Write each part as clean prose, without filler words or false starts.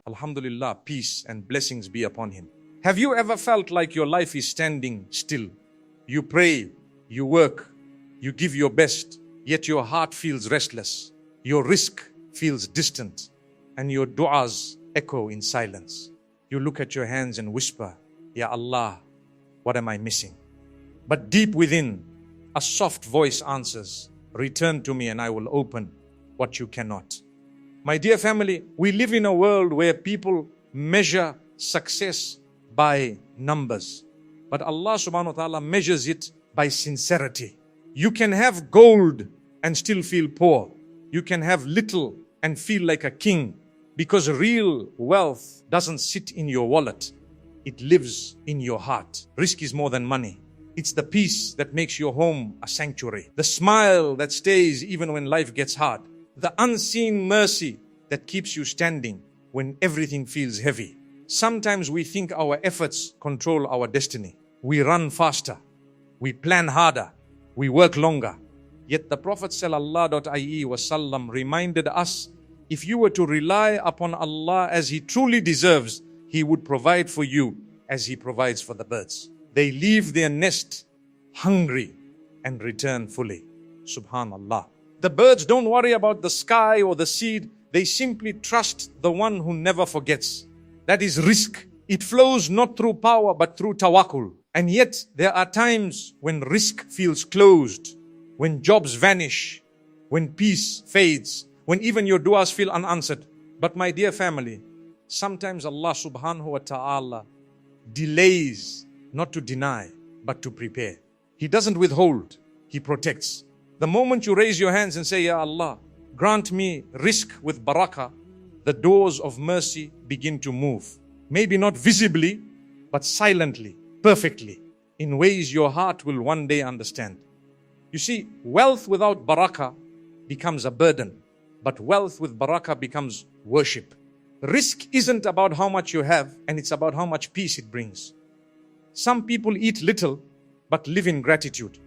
Alhamdulillah, peace and blessings be upon him. Have you ever felt like your life is standing still? You pray, you work, you give your best, yet your heart feels restless. Your rizq feels distant, and your du'as echo in silence. You look at your hands and whisper, Ya Allah, what am I missing? But deep within, a soft voice answers, return to me and I will open what you cannot. My dear family, we live in a world where people measure success by numbers. But Allah subhanahu wa ta'ala measures it by sincerity. You can have gold and still feel poor. You can have little and feel like a king, because real wealth doesn't sit in your wallet. It lives in your heart. Rizq is more than money. It's the peace that makes your home a sanctuary. The smile that stays even when life gets hard. The unseen mercy that keeps you standing when everything feels heavy. Sometimes we think our efforts control our destiny. We run faster. We plan harder. We work longer. Yet the Prophet ﷺ reminded us, if you were to rely upon Allah as He truly deserves, He would provide for you as He provides for the birds. They leave their nest hungry and return fully. Subhanallah. The birds don't worry about the sky or the seed. They simply trust the one who never forgets. That is rizq. It flows not through power but through tawakkul. And yet there are times when rizq feels closed, when jobs vanish, when peace fades, when even your du'as feel unanswered. But my dear family, sometimes Allah subhanahu wa ta'ala delays, not to deny, but to prepare. He doesn't withhold, He protects. The moment you raise your hands and say, Ya Allah, grant me rizq with barakah, the doors of mercy begin to move. Maybe not visibly, but silently, perfectly, in ways your heart will one day understand. You see, wealth without barakah becomes a burden, but wealth with barakah becomes worship. Rizq isn't about how much you have, and it's about how much peace it brings. Some people eat little, but live in gratitude.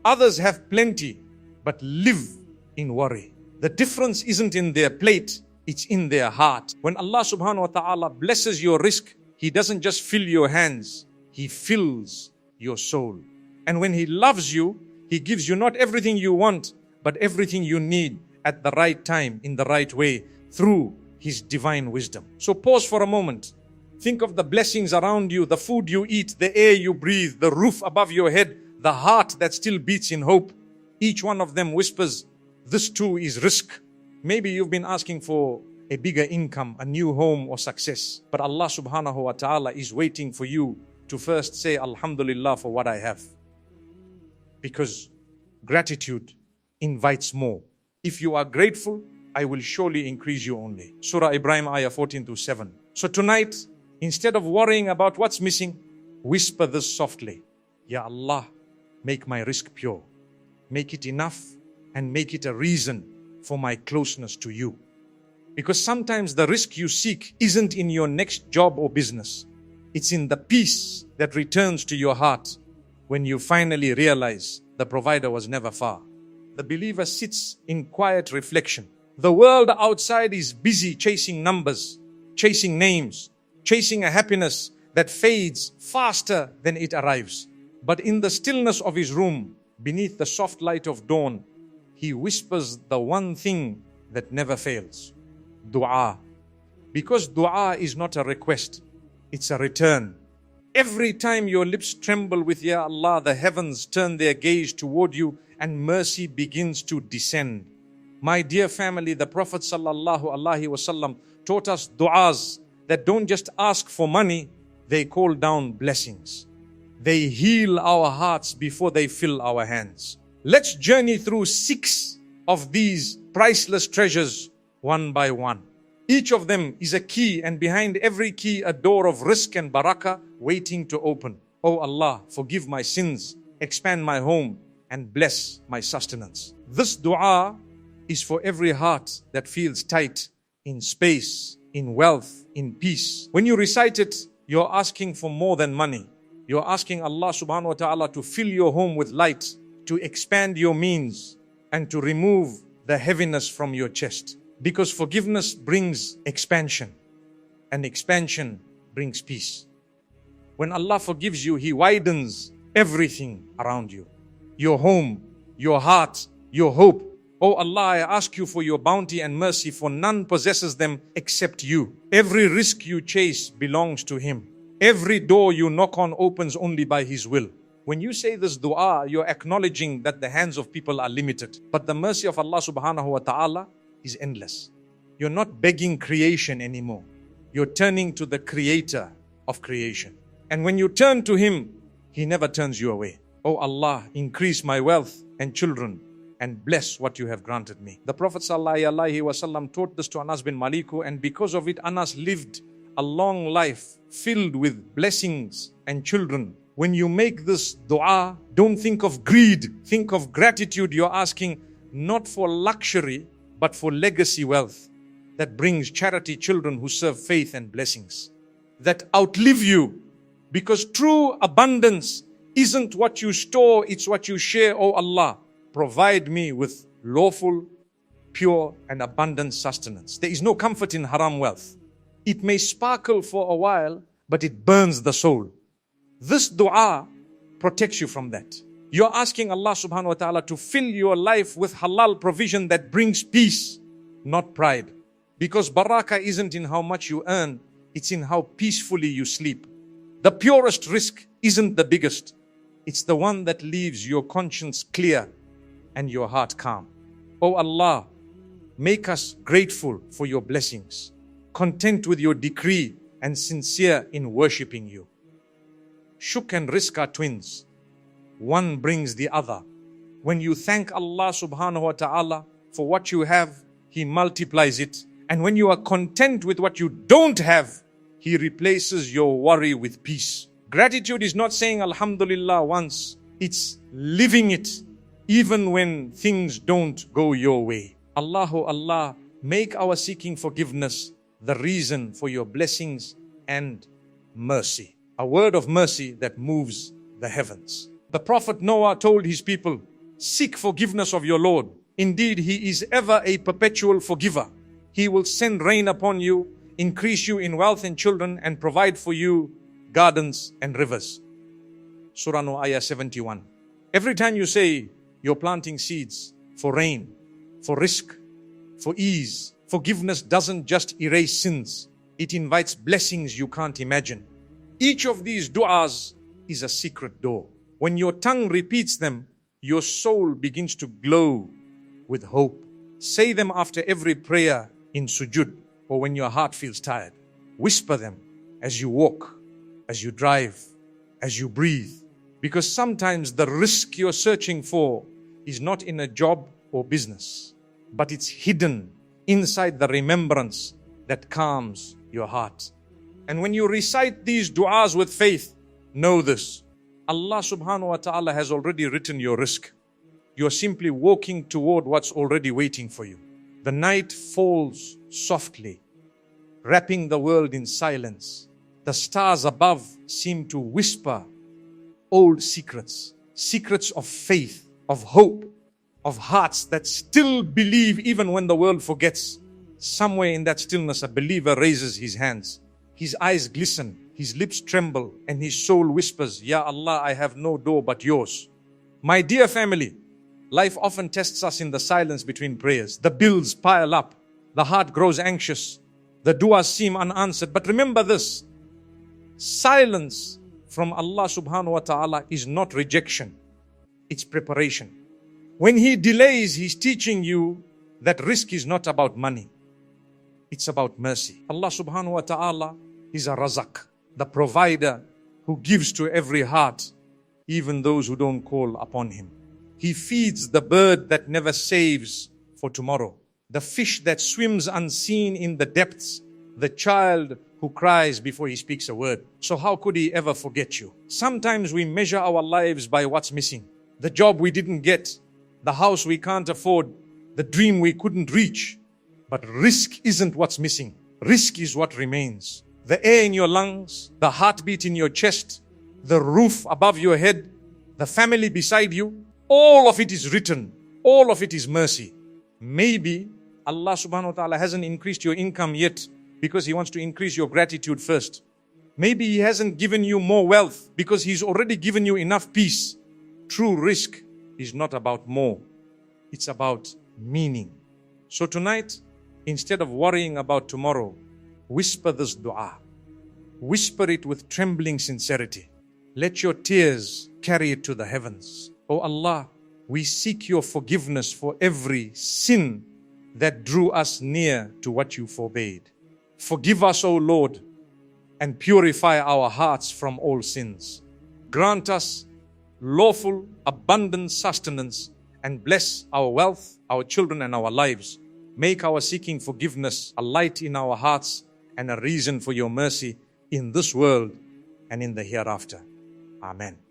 Others have plenty, but live in worry. The difference isn't in their plate, it's in their heart. When Allah subhanahu wa ta'ala blesses your rizq, He doesn't just fill your hands, He fills your soul. And when He loves you, He gives you not everything you want, but everything you need at the right time, in the right way, through His divine wisdom. So pause for a moment. Think of the blessings around you, the food you eat, the air you breathe, the roof above your head, the heart that still beats in hope. Each one of them whispers, this too is rizq. Maybe you've been asking for a bigger income, a new home or success. But Allah subhanahu wa ta'ala is waiting for you to first say, Alhamdulillah for what I have. Because gratitude invites more. If you are grateful, I will surely increase you only. Surah Ibrahim ayah 14-7. So tonight, instead of worrying about what's missing, whisper this softly. Ya Allah, make my rizq pure. Make it enough and make it a reason for my closeness to you. Because sometimes the rizq you seek isn't in your next job or business. It's in the peace that returns to your heart when you finally realize the provider was never far. The believer sits in quiet reflection. The world outside is busy chasing numbers, chasing names, chasing a happiness that fades faster than it arrives. But in the stillness of his room, beneath the soft light of dawn, he whispers the one thing that never fails. Dua. Because dua is not a request, it's a return. Every time your lips tremble with Ya Allah, the heavens turn their gaze toward you and mercy begins to descend. My dear family, the Prophet ﷺ taught us du'as that don't just ask for money, they call down blessings. They heal our hearts before they fill our hands. Let's journey through 6 of these priceless treasures one by one. Each of them is a key, and behind every key a door of rizq and barakah waiting to open. Oh Allah, forgive my sins, expand my home, and bless my sustenance. This dua is for every heart that feels tight in space, in wealth, in peace. When you recite it, you're asking for more than money. You're asking Allah subhanahu wa ta'ala to fill your home with light, to expand your means and to remove the heaviness from your chest. Because forgiveness brings expansion, and expansion brings peace. When Allah forgives you, He widens everything around you. Your home, your heart, your hope. Oh Allah, I ask you for your bounty and mercy, for none possesses them except you. Every risk you chase belongs to Him. Every door you knock on opens only by His will. When you say this dua, you're acknowledging that the hands of people are limited, but the mercy of Allah subhanahu wa ta'ala is endless. You're not begging creation anymore. You're turning to the creator of creation. And when you turn to Him, He never turns you away. Oh Allah, increase my wealth and children and bless what you have granted me. The Prophet ﷺ taught this to Anas bin Maliku, and because of it, Anas lived a long life filled with blessings and children. When you make this dua, don't think of greed, think of gratitude. You're asking not for luxury, but for legacy wealth that brings charity children who serve faith and blessings that outlive you. Because true abundance isn't what you store, it's what you share. Oh Allah, provide me with lawful, pure and abundant sustenance. There is no comfort in haram wealth. It may sparkle for a while, but it burns the soul. This dua protects you from that. You're asking Allah subhanahu wa ta'ala to fill your life with halal provision that brings peace, not pride. Because barakah isn't in how much you earn, it's in how peacefully you sleep. The purest rizq isn't the biggest. It's the one that leaves your conscience clear and your heart calm. Oh Allah, make us grateful for your blessings, content with your decree and sincere in worshipping you. Shuk and rizq are twins. One brings the other. When you thank Allah subhanahu wa ta'ala for what you have, He multiplies it. And when you are content with what you don't have, He replaces your worry with peace. Gratitude is not saying Alhamdulillah once. It's living it even when things don't go your way. Allahu Allah, make our seeking forgiveness the reason for your blessings and mercy. A word of mercy that moves the heavens. The Prophet Noah told his people, seek forgiveness of your Lord. Indeed, He is ever a perpetual forgiver. He will send rain upon you, increase you in wealth and children, and provide for you gardens and rivers. Surah Nuh, ayah 71. Every time you say you're planting seeds for rain, for rizq, for ease, forgiveness doesn't just erase sins. It invites blessings you can't imagine. Each of these du'as is a secret door. When your tongue repeats them, your soul begins to glow with hope. Say them after every prayer in sujud or when your heart feels tired. Whisper them as you walk, as you drive, as you breathe. Because sometimes the rizq you're searching for is not in a job or business, but it's hidden inside the remembrance that calms your heart. And when you recite these du'as with faith, know this: Allah subhanahu wa ta'ala has already written your rizq. You're simply walking toward what's already waiting for you. The night falls softly, wrapping the world in silence. The stars above seem to whisper old secrets, secrets of faith, of hope, of hearts that still believe even when the world forgets. Somewhere in that stillness, a believer raises his hands. His eyes glisten, his lips tremble, and his soul whispers, Ya Allah, I have no door but yours. My dear family, life often tests us in the silence between prayers. The bills pile up, the heart grows anxious, the du'as seem unanswered. But remember this: silence from Allah subhanahu wa ta'ala is not rejection, it's preparation. When He delays, He's teaching you that rizq is not about money, it's about mercy. Allah subhanahu wa ta'ala is Ar-Razzaq, the provider who gives to every heart, even those who don't call upon Him. He feeds the bird that never saves for tomorrow, the fish that swims unseen in the depths, the child who cries before he speaks a word. So how could He ever forget you? Sometimes we measure our lives by what's missing. The job we didn't get, the house we can't afford, the dream we couldn't reach. But rizq isn't what's missing. Rizq is what remains. The air in your lungs, the heartbeat in your chest, the roof above your head, the family beside you, All of it is written. All of it is mercy. Maybe Allah subhanahu wa ta'ala hasn't increased your income yet because He wants to increase your gratitude first. Maybe He hasn't given you more wealth because He's already given you enough peace. True rizq is not about more. It's about meaning. So tonight, instead of worrying about tomorrow, whisper this dua. Whisper it with trembling sincerity. Let your tears carry it to the heavens. Oh Allah, we seek your forgiveness for every sin that drew us near to what you forbade. Forgive us, O Lord, and purify our hearts from all sins. Grant us lawful, abundant sustenance and bless our wealth, our children and our lives. Make our seeking forgiveness a light in our hearts and a reason for your mercy in this world and in the hereafter. Amen.